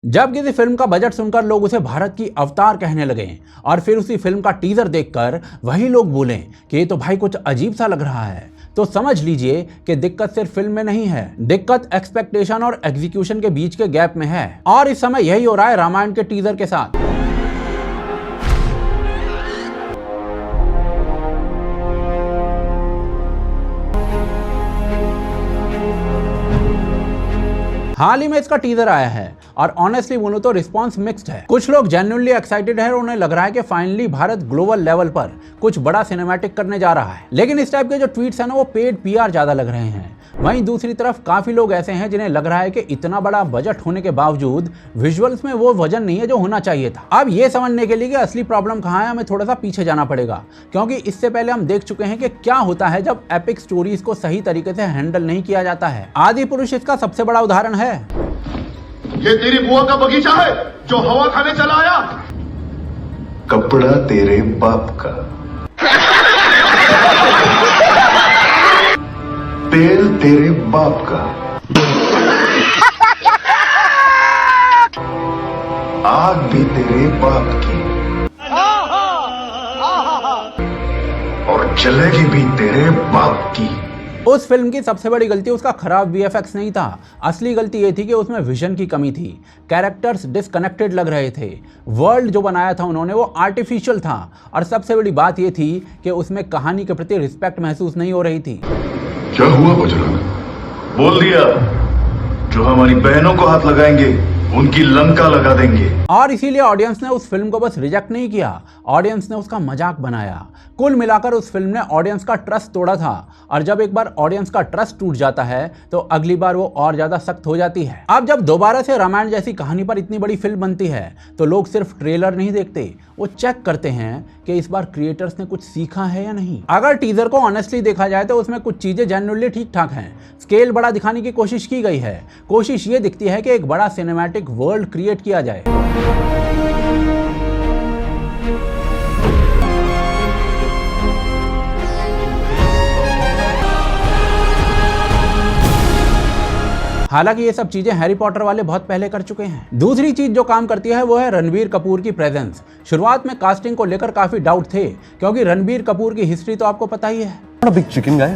जब किसी फिल्म का बजट सुनकर लोग उसे भारत की अवतार कहने लगे और फिर उसी फिल्म का टीजर देखकर वही लोग बोलें कि ये तो भाई कुछ अजीब सा लग रहा है, तो समझ लीजिए कि दिक्कत सिर्फ फिल्म में नहीं है, दिक्कत एक्सपेक्टेशन और एग्जीक्यूशन के बीच के गैप में है। और इस समय यही हो रहा है रामायण के टीजर के साथ। हाल ही में इसका टीजर आया है और ऑनेस्टली बोलूं तो रिस्पांस मिक्स्ड है। कुछ लोग जेन्युइनली एक्साइटेड है और उन्हें लग रहा है कि फाइनली भारत ग्लोबल लेवल पर कुछ बड़ा सिनेमैटिक करने जा रहा है, लेकिन इस टाइप के जो ट्वीट्स हैं ना वो पेड पीआर ज्यादा लग रहे हैं। वहीं दूसरी तरफ काफी लोग ऐसे हैं जिन्हें लग रहा है कि इतना बड़ा बजट होने के बावजूद विजुअल्स में वो वजन नहीं है जो होना चाहिए था। अब ये समझने के लिए कि असली प्रॉब्लम कहाँ है, हमें थोड़ा सा पीछे जाना पड़ेगा, क्योंकि इससे पहले हम देख चुके हैं कि क्या होता है जब एपिक स्टोरीज को सही तरीके से हैंडल नहीं किया जाता है। आदि पुरुष इसका सबसे बड़ा उदाहरण है। ये तेरी बुआ का बगीचा है जो हवा खाने चला आया। कपड़ा तेरे बाप का, तेल तेरे बाप का, आग भी तेरे बाप की और जलेगी भी तेरे बाप की। उस फिल्म की सबसे बड़ी गलती उसका खराब वीएफएक्स नहीं था, असली गलती ये थी कि उसमें विजन की कमी थी। कैरेक्टर्स डिस्कनेक्टेड लग रहे थे, वर्ल्ड जो बनाया था उन्होंने वो आर्टिफिशियल था, और सबसे बड़ी बात ये थी कि उसमें कहानी के प्रति रिस्पेक्ट महसूस नहीं हो रही थी। क्या हुआ बजरंग? बोल दिया, जो हमारी बहनों को हाथ लगाएंगे उनकी लंका लगा देंगे। और इसीलिए ऑडियंस ने उस फिल्म को बस रिजेक्ट नहीं किया, ऑडियंस ने उसका मजाक बनाया। कुल मिलाकर उस फिल्म ने ऑडियंस का ट्रस्ट तोड़ा था, और जब एक बार ऑडियंस का ट्रस्ट टूट जाता है तो अगली बार वो और ज्यादा सख्त हो जाती है। अब जब दोबारा से रामायण जैसी कहानी पर इतनी बड़ी फिल्म बनती है तो लोग सिर्फ ट्रेलर नहीं देखते, वो चेक करते हैं कि इस बार क्रिएटर्स ने कुछ सीखा है या नहीं। अगर टीजर को ऑनेस्टली देखा जाए तो उसमें कुछ चीजें जेन्युइनली ठीक ठाक हैं, स्केल बड़ा दिखाने की कोशिश की गई है, कोशिश ये दिखती है कि एक बड़ा सिनेमैटिक वर्ल्ड क्रिएट किया जाए। हालांकि ये सब चीजें हैरी पॉटर वाले बहुत पहले कर चुके हैं। दूसरी चीज जो काम करती है वो है रणबीर कपूर की प्रेजेंस। शुरुआत में कास्टिंग को लेकर काफी डाउट थे, क्योंकि रणबीर कपूर की हिस्ट्री तो आपको पता ही है। I'm not a big chicken guy.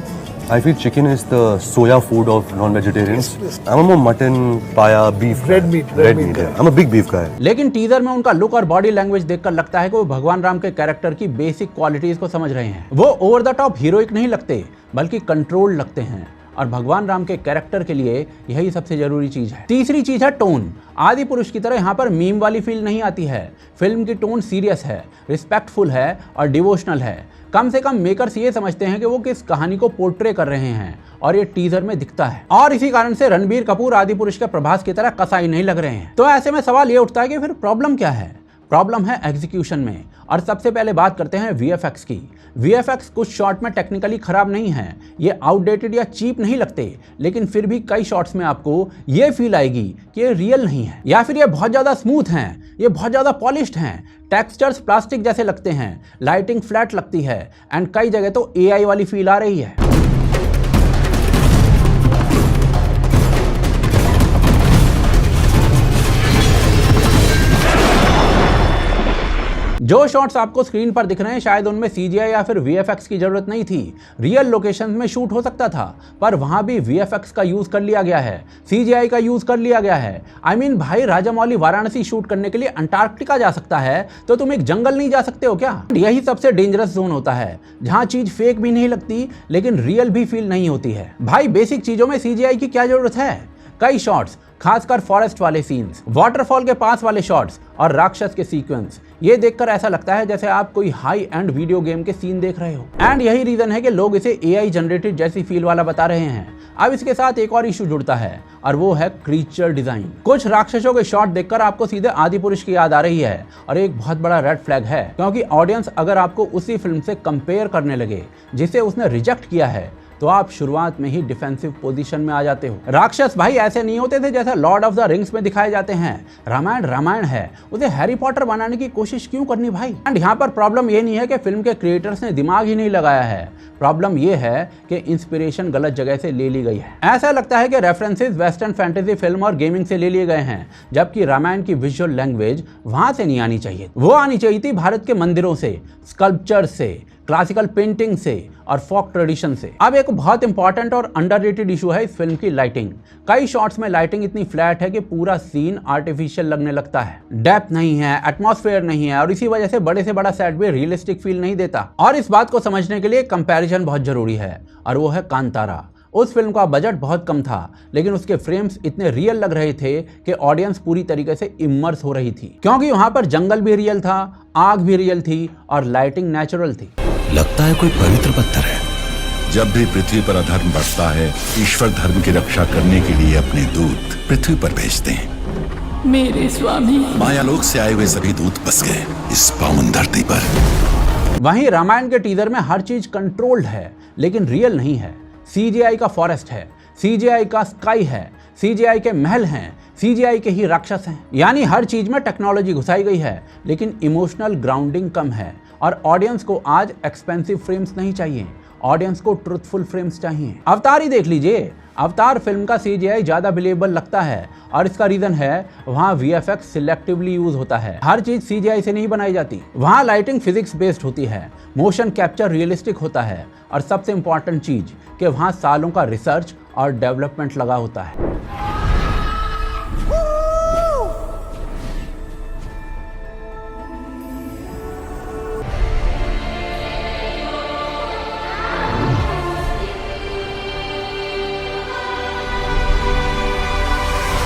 I feel chicken is the soya food of non-vegetarians. I'm a more mutton, paya, beef. Red meat. Yeah. I'm a big beef guy. लेकिन teaser में उनका look और body language देखकर लगता है कि वो भगवान राम के कैरेक्टर की बेसिक क्वालिटीज को समझ रहे हैं। वो ओवर द टॉप हीरोइक नहीं लगते, बल्कि कंट्रोल्ड लगते हैं, और भगवान राम के कैरेक्टर के लिए यही सबसे जरूरी चीज है। तीसरी चीज है टोन। आदि पुरुष की तरह यहाँ पर मीम वाली फील नहीं आती है। फिल्म की टोन सीरियस है, रिस्पेक्टफुल है और डिवोशनल है। कम से कम मेकर्स ये समझते हैं कि वो किस कहानी को पोर्ट्रे कर रहे हैं, और ये टीजर में दिखता है। और इसी कारण से रणबीर कपूर आदि पुरुष के प्रभास की तरह कसाई नहीं लग रहे हैं। तो ऐसे में सवाल ये उठता है कि फिर प्रॉब्लम क्या है? प्रॉब्लम है एग्जीक्यूशन में, और सबसे पहले बात करते हैं वीएफएक्स की। वीएफएक्स कुछ शॉट में टेक्निकली खराब नहीं है, ये आउटडेटेड या चीप नहीं लगते, लेकिन फिर भी कई शॉट्स में आपको ये फील आएगी कि ये रियल नहीं है, या फिर ये बहुत ज़्यादा स्मूथ हैं, ये बहुत ज़्यादा पॉलिश्ड हैं, टेक्सचर्स प्लास्टिक जैसे लगते हैं, लाइटिंग फ्लैट लगती है, एंड कई जगह तो एआई वाली फील आ रही है। जो शॉट्स आपको स्क्रीन पर दिख रहे हैं शायद उनमें सीजीआई या फिर वीएफएक्स की जरूरत नहीं थी। रियल लोकेशंस में शूट हो सकता था, पर वहां भी वीएफएक्स का यूज कर लिया गया है, सीजीआई का यूज कर लिया गया है। आई मीन भाई, राजामौली वाराणसी शूट करने के लिए अंटार्कटिका जा सकता है, तो तुम एक जंगल नहीं जा सकते हो क्या? यही सबसे डेंजरस जोन होता है, जहां चीज फेक भी नहीं लगती लेकिन रियल भी फील नहीं होती है। भाई बेसिक चीजों में सीजीआई की क्या जरूरत है? कई शॉट्स, खासकर फॉरेस्ट वाले सीन्स, वाटरफॉल के पास वाले शॉट्स और राक्षस के सीक्वेंस, ये देखकर ऐसा लगता है जैसे आप कोई हाई एंड वीडियो गेम के सीन देख रहे हो। एंड यही रीजन है कि लोग इसे एआई जनरेटेड जैसी फील वाला बता रहे हैं। अब इसके साथ एक और इशू जुड़ता है, और वो है क्रीचर डिजाइन। कुछ राक्षसों के शॉट देखकर आपको सीधे आदि पुरुष की याद आ रही है, और एक बहुत बड़ा रेड फ्लैग है, क्योंकि ऑडियंस अगर आपको उसी फिल्म से कंपेयर करने लगे जिसे उसने रिजेक्ट किया है, तो आप शुरुआत में ही डिफेंसिव पोजीशन में आ जाते हो। राक्षस भाई ऐसे नहीं होते थे जैसे लॉर्ड ऑफ द रिंग्स में दिखाए जाते हैं। रामायण रामायण है, उसे हैरी पॉटर बनाने की कोशिश क्यों करनी भाई। एंड यहाँ पर प्रॉब्लम ये नहीं है कि फिल्म के क्रिएटर्स ने दिमाग ही नहीं लगाया है, प्रॉब्लम ये है कि इंस्पिरेशन गलत जगह से ले ली गई है। ऐसा लगता है कि रेफरेंसेस वेस्टर्न फैंटेसी फिल्म और गेमिंग से ले लिए गए हैं, जबकि रामायण की विजुअल लैंग्वेज वहां से नहीं आनी चाहिए। वो आनी चाहिए थी भारत के मंदिरों से, स्कल्पचर से, क्लासिकल पेंटिंग से और फोक ट्रेडिशन से। अब एक बहुत इंपॉर्टेंट और अंडररेटेड इशू है इस फिल्म की लाइटिंग। कई शॉट्स में लाइटिंग इतनी फ्लैट है कि पूरा सीन आर्टिफिशियल लगने लगता है। डेप्थ नहीं है, एटमॉस्फेयर नहीं है और इसी वजह से बड़े से बड़ा सेट भी रियलिस्टिक फील नहीं देता। और इस बात को समझने के लिए कंपैरिजन बहुत जरूरी है और वो है कांतारा। उस फिल्म का बजट बहुत कम था, लेकिन उसके फ्रेम्स इतने रियल लग रहे थे कि ऑडियंस पूरी तरीके से इमर्स हो रही थी, क्योंकि वहां पर जंगल भी रियल था, आग भी रियल थी और लाइटिंग नेचुरल थी। लगता है कोई पवित्र पत्थर है। जब भी पृथ्वी पर अधर्म बढ़ता है, ईश्वर धर्म की रक्षा करने के लिए अपने दूत पृथ्वी पर भेजते हैं। मेरे स्वामी मायालोक से आए हुए सभी दूत बस गए इस पावन धरती पर। वहीं रामायण के टीजर में हर चीज कंट्रोल्ड है, लेकिन रियल नहीं है। CGI का फॉरेस्ट है, CGI का स्काई है, CGI के महल हैं, CGI के ही राक्षस हैं। यानी हर चीज में टेक्नोलॉजी घुसाई गई है, लेकिन इमोशनल ग्राउंडिंग कम है। और ऑडियंस को आज एक्सपेंसिव फ्रेम्स नहीं चाहिए, ऑडियंस को ट्रुथफुल फ्रेम्स चाहिए। अवतार ही देख लीजिए, अवतार फिल्म का CGI ज्यादा बिलीवेबल लगता है और इसका रीजन है वहाँ VFX सिलेक्टिवली यूज होता है। हर चीज CGI से नहीं बनाई जाती। वहाँ लाइटिंग फिजिक्स बेस्ड होती है, मोशन कैप्चर रियलिस्टिक होता है और सबसे इंपॉर्टेंट चीज कि वहाँ सालों का रिसर्च और डेवलपमेंट लगा होता है।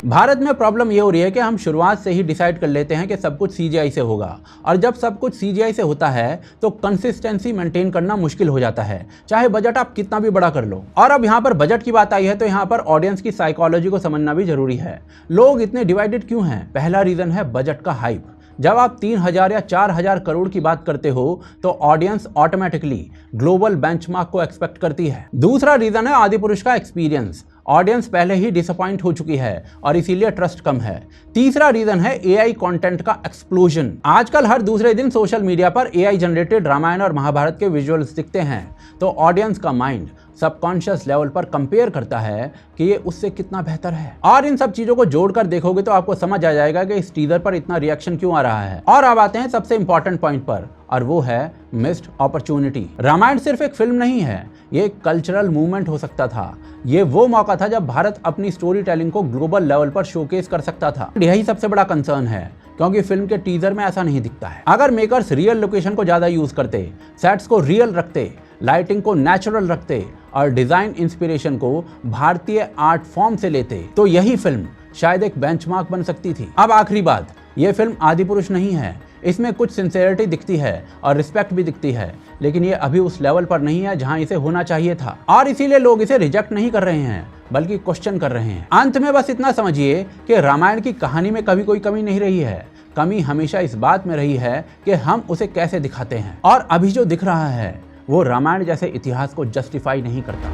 भारत में प्रॉब्लम ये हो रही है कि हम शुरुआत से ही डिसाइड कर लेते हैं कि सब कुछ CGI से होगा, और जब सब कुछ CGI से होता है तो कंसिस्टेंसी मेंटेन करना मुश्किल हो जाता है, चाहे बजट आप कितना भी बड़ा कर लो। और अब यहाँ पर बजट की बात आई है तो यहाँ पर ऑडियंस की साइकोलॉजी को समझना भी जरूरी है। लोग इतने डिवाइडेड क्यों हैं? पहला रीजन है बजट का हाइप। जब आप 3000 या 4000 करोड़ की बात करते हो तो ऑडियंस ऑटोमेटिकली ग्लोबल बेंचमार्क को एक्सपेक्ट करती है। दूसरा रीजन है आदिपुरुष का एक्सपीरियंस। ऑडियंस पहले ही डिसअपॉइंट हो चुकी है और इसीलिए ट्रस्ट कम है। तीसरा रीजन है AI कंटेंट का एक्सप्लोजन। आजकल हर दूसरे दिन सोशल मीडिया पर AI जनरेटेड रामायण और महाभारत के विजुअल्स दिखते हैं, तो ऑडियंस का माइंड सबकॉन्शियस लेवल पर कंपेयर करता है कि ये उससे कितना बेहतर है। और इन सब चीजों को जोड़कर देखोगे तो आपको समझ आ जाएगा कि इस टीजर पर इतना रिएक्शन क्यों आ रहा है। और अब आते हैं सबसे इंपॉर्टेंट पॉइंट पर, और वो है मिस्ड अपॉर्चुनिटी। रामायण सिर्फ एक फिल्म नहीं है, ये एक कल्चरल मूवमेंट हो सकता था। ये वो मौका था जब भारत अपनी स्टोरी टेलिंग को ग्लोबल लेवल पर शोकेस कर सकता था। यही सबसे बड़ा कंसर्न है, क्योंकि फिल्म के टीजर में ऐसा नहीं दिखता है। अगर मेकर्स रियल लोकेशन को ज्यादा यूज करते, सेट्स को रियल रखते, लाइटिंग को नेचुरल रखते और डिजाइन इंस्पिरेशन को भारतीय आर्ट फॉर्म से लेते, तो यही फिल्म शायद एक बेंचमार्क बन सकती थी। अब आखिरी बात, ये फिल्म आदिपुरुष नहीं है। इसमें कुछ सिंसेरिटी दिखती है और रिस्पेक्ट भी दिखती है, लेकिन ये अभी उस लेवल पर नहीं है जहां इसे होना चाहिए था, और इसीलिए लोग इसे रिजेक्ट नहीं कर रहे हैं बल्कि क्वेश्चन कर रहे हैं। अंत में बस इतना समझिए कि रामायण की कहानी में कभी कोई कमी नहीं रही है। कमी हमेशा इस बात में रही है कि हम उसे कैसे दिखाते हैं, और अभी जो दिख रहा है वो रामायण जैसे इतिहास को जस्टिफाई नहीं करता।